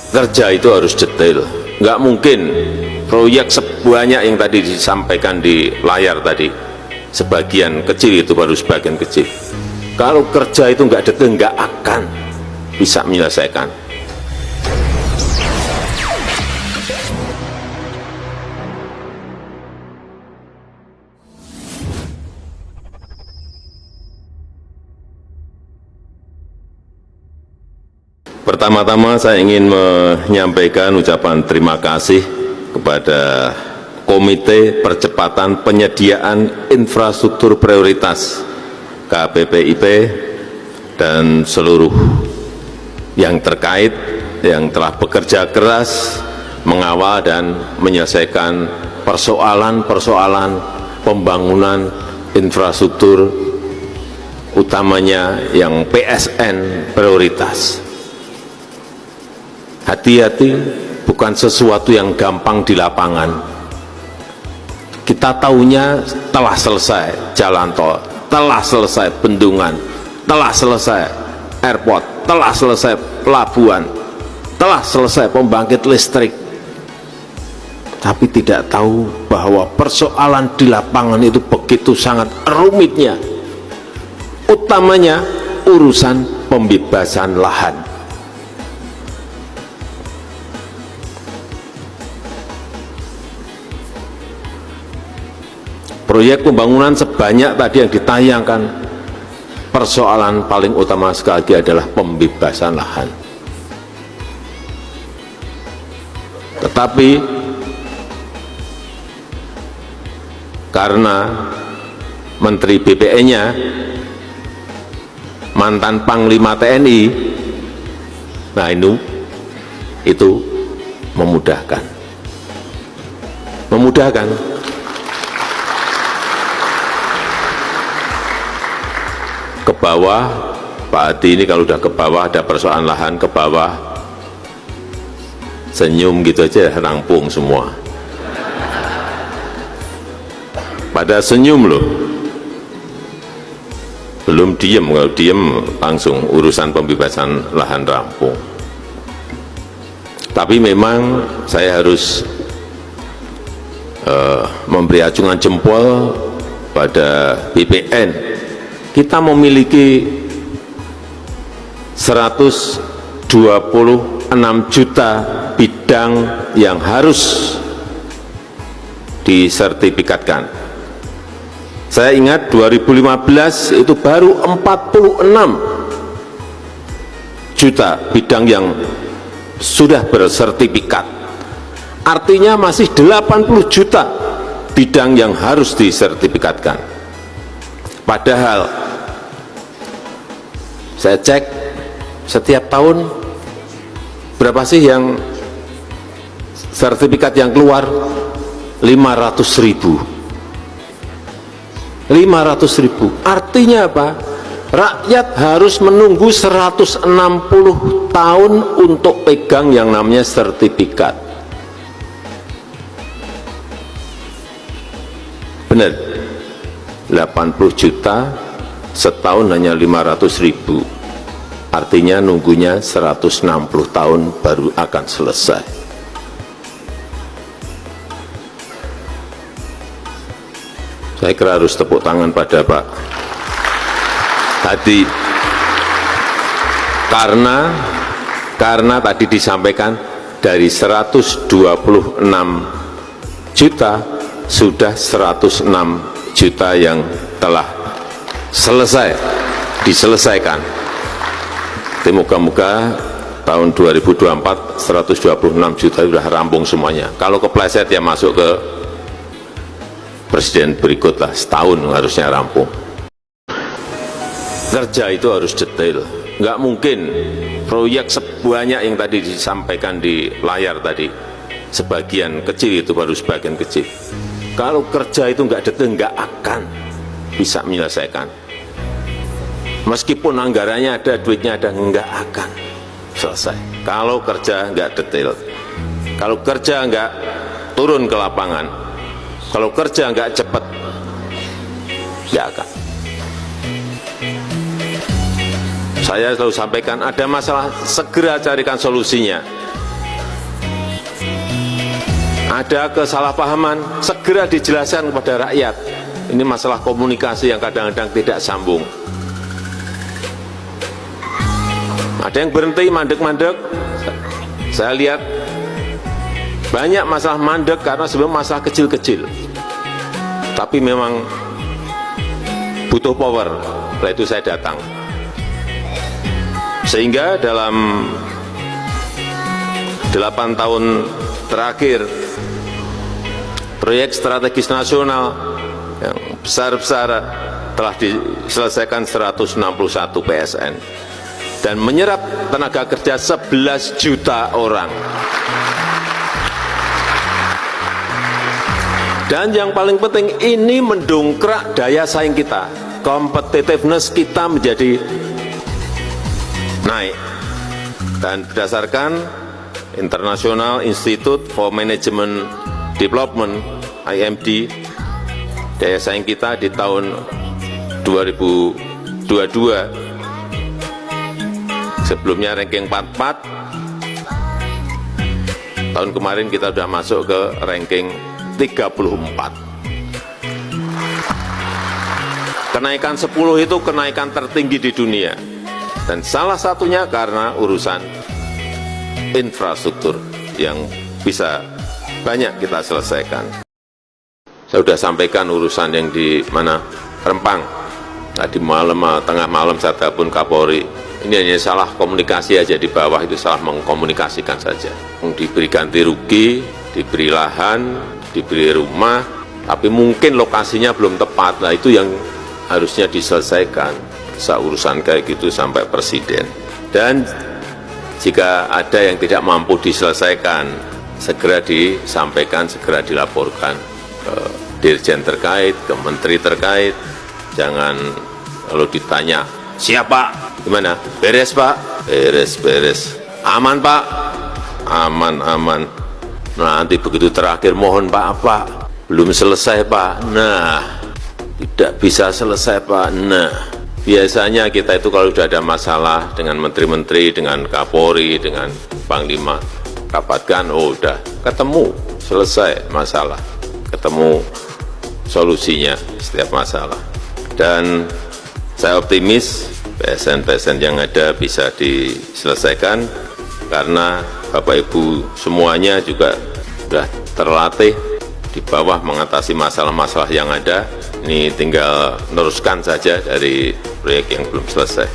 Kerja itu harus detail, nggak mungkin proyek sebanyak yang tadi disampaikan di layar tadi, sebagian kecil itu baru sebagian kecil. Kalau kerja itu nggak detail, nggak akan bisa menyelesaikan. Pertama-tama saya ingin menyampaikan ucapan terima kasih kepada Komite Percepatan Penyediaan Infrastruktur Prioritas KPPIP dan seluruh yang terkait yang telah bekerja keras mengawal dan menyelesaikan persoalan-persoalan pembangunan infrastruktur utamanya yang PSN prioritas. Hati-hati, bukan sesuatu yang gampang di lapangan. Kita tahunya telah selesai jalan tol, telah selesai bendungan, telah selesai airport, telah selesai pelabuhan, telah selesai pembangkit listrik. Tapi tidak tahu bahwa persoalan di lapangan itu begitu sangat rumitnya. Utamanya urusan pembebasan lahan. Proyek pembangunan sebanyak tadi yang ditayangkan, persoalan paling utama sekali lagi adalah pembebasan lahan. Tetapi karena Menteri BPN-nya mantan Panglima TNI, nah itu memudahkan. Ke bawah, Pak Hadi ini kalau udah ke bawah ada persoalan lahan ke bawah, senyum gitu aja rampung semua. Pada senyum loh, belum diem, kalau diem langsung urusan pembebasan lahan rampung. Tapi memang saya harus memberi acungan jempol pada BPN. Kita memiliki 126 juta bidang yang harus disertifikatkan. Saya ingat 2015 itu baru 46 juta bidang yang sudah bersertifikat. Artinya masih 80 juta bidang yang harus disertifikatkan. Padahal saya cek setiap tahun berapa sih yang sertifikat yang keluar? 500.000. Artinya apa? Rakyat harus menunggu 160 tahun untuk pegang yang namanya sertifikat. Benar, 80 juta setahun hanya 500.000, artinya nunggunya 160 tahun baru akan selesai. Saya kira harus tepuk tangan pada Pak Hadi, karena tadi disampaikan dari 126 juta sudah 106 juta yang telah diselesaikan. Moga-moga tahun 2024 126 juta sudah rampung semuanya. Kalau kepleset ya masuk ke presiden berikutlah, setahun harusnya rampung. Kerja itu harus detail, nggak mungkin proyek sebanyak yang tadi disampaikan di layar tadi, sebagian kecil itu baru sebagian kecil. Kalau kerja itu nggak detail, nggak akan bisa menyelesaikan. Meskipun anggarannya ada, duitnya ada, nggak akan selesai. Kalau kerja nggak detail, kalau kerja nggak turun ke lapangan, kalau kerja nggak cepat, nggak akan. Saya selalu sampaikan, ada masalah segera carikan solusinya. ada kesalahpahaman, segera dijelaskan kepada rakyat. Ini masalah komunikasi yang kadang-kadang tidak sambung. Ada yang berhenti mandek-mandek. Saya lihat banyak masalah mandek karena sebenarnya masalah kecil-kecil. Tapi memang butuh power. Setelah itu saya datang. Sehingga dalam 8 tahun terakhir, proyek strategis nasional yang besar-besar telah diselesaikan 161 PSN dan menyerap tenaga kerja 11 juta orang. Dan yang paling penting, ini mendongkrak daya saing kita, competitiveness kita menjadi naik. Dan berdasarkan International Institute for Management Development (IMD), daya saing kita di tahun 2022 sebelumnya ranking 44, tahun kemarin kita sudah masuk ke ranking 34. Kenaikan 10 itu kenaikan tertinggi di dunia, dan salah satunya karena urusan infrastruktur yang bisa banyak kita selesaikan. Saya sudah sampaikan urusan yang di mana Rempang. Tadi malam, tengah malam saya telepon Kapolri. Ini hanya salah komunikasi aja di bawah, itu salah mengkomunikasikan saja. Diberi ganti rugi, diberi lahan, diberi rumah, tapi mungkin lokasinya belum tepat. Nah, itu yang harusnya diselesaikan. Urusan kayak gitu sampai presiden. Dan jika ada yang tidak mampu diselesaikan, segera disampaikan, segera dilaporkan ke dirjen terkait, ke menteri terkait. Jangan kalau ditanya, siapa? Gimana? Beres, Pak? Beres, beres. Aman, Pak? Aman, aman. Nanti begitu terakhir, mohon Pak, apa? Belum selesai, Pak. Nah, tidak bisa selesai, Pak. Nah, biasanya kita itu kalau sudah ada masalah dengan menteri-menteri, dengan Kapolri, dengan Panglima, rapatkan, oh udah ketemu, selesai masalah. Ketemu solusinya setiap masalah. Dan saya optimis PSN-PSN yang ada bisa diselesaikan karena Bapak Ibu semuanya juga sudah terlatih di bawah mengatasi masalah-masalah yang ada. Ini tinggal meneruskan saja dari proyek yang belum selesai.